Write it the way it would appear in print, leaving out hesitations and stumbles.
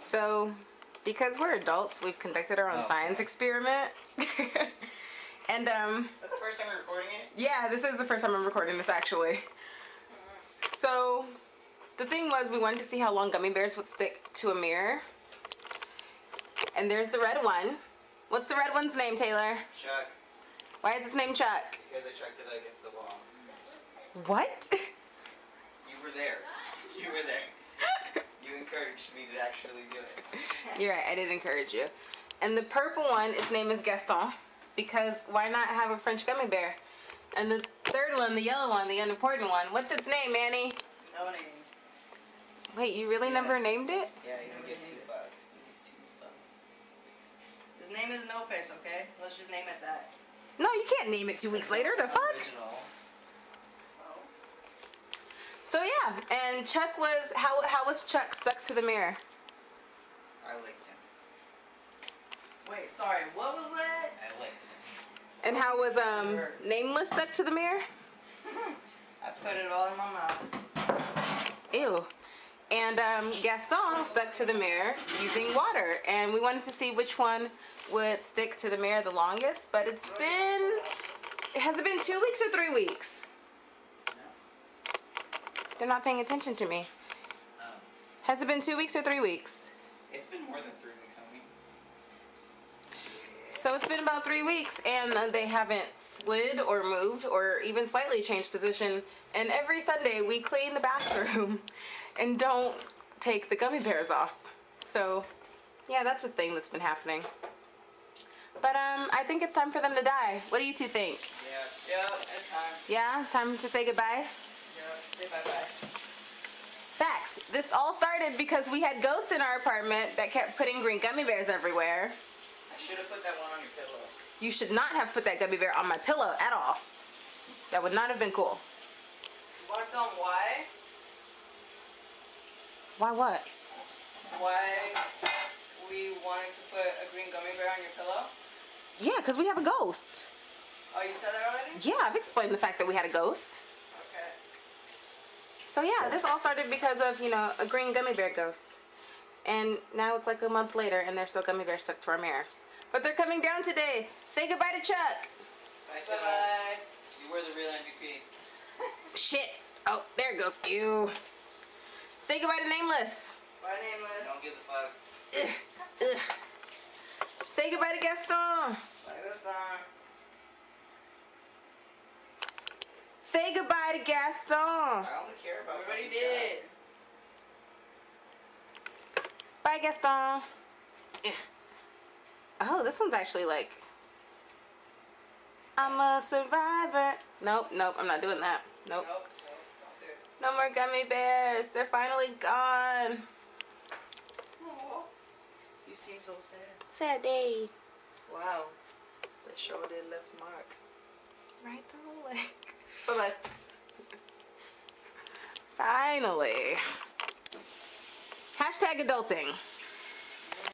So, because we're adults, we've conducted our own science experiment. And, Is that the first time you're recording it? yeah, this is the first time I'm recording this, actually. So, the thing was, we wanted to see how long gummy bears would stick to a mirror. And there's the red one. What's the red one's name, Taylor? Chuck. Why is its name Chuck? Because I chucked it against the wall. What? You were there. You were there. You encouraged me to actually do it. You're right, I did encourage you. And the purple one, its name is Gaston. Because why not have a French gummy bear? And the third one, the yellow one, the unimportant one, what's its name, Manny? No name. Wait, you really never named it? Yeah, you don't get 2 fucks. You get 2 fucks. His name is No Face, okay? Let's just name it that. No, you can't name it 2 weeks later, the fuck? Original. So yeah, and Chuck was, how was Chuck stuck to the mirror? I licked him. Wait, sorry, what was that? I licked him. And how was Nameless stuck to the mirror? I put it all in my mouth. Ew. And Gaston stuck to the mirror using water, and we wanted to see which one would stick to the mirror the longest, but has it been 2 weeks or 3 weeks? They're not paying attention to me. Has it been 2 weeks or 3 weeks? It's been more than 3 weeks, homie. So it's been about 3 weeks, and they haven't slid or moved or even slightly changed position. And every Sunday we clean the bathroom and don't take the gummy bears off. So yeah, that's a thing that's been happening. But I think it's time for them to die. What do you two think? Yeah, it's time. Yeah, time to say goodbye? Yeah, say bye-bye. Fact, this all started because we had ghosts in our apartment that kept putting green gummy bears everywhere. I should have put that one on your pillow. You should not have put that gummy bear on my pillow at all. That would not have been cool. You want to tell them why? Why what? Why we wanted to put a green gummy bear on your pillow? Yeah, because we have a ghost. Oh, you said that already? Yeah, I've explained the fact that we had a ghost. Okay. So yeah, this all started because of, you know, a green gummy bear ghost. And now it's like a month later and there's still gummy bears stuck to our mirror. But they're coming down today. Say goodbye to Chuck. Bye-bye. You were the real MVP. Shit. Oh, there goes you. Say goodbye to Nameless. Bye, Nameless. Don't give a fuck. Ugh. Ugh. Say goodbye to Gaston. Bye, Gaston. Say goodbye to Gaston. I only care about everybody did. Bye, Gaston. Ugh. Oh, this one's actually like, I'm a survivor. Nope, I'm not doing that. Nope. Don't do it. No more gummy bears. They're finally gone. Aww. You seem so sad. Sad day. Wow. They sure did left mark. Right through the leg. Bye-bye. Finally. Hashtag adulting.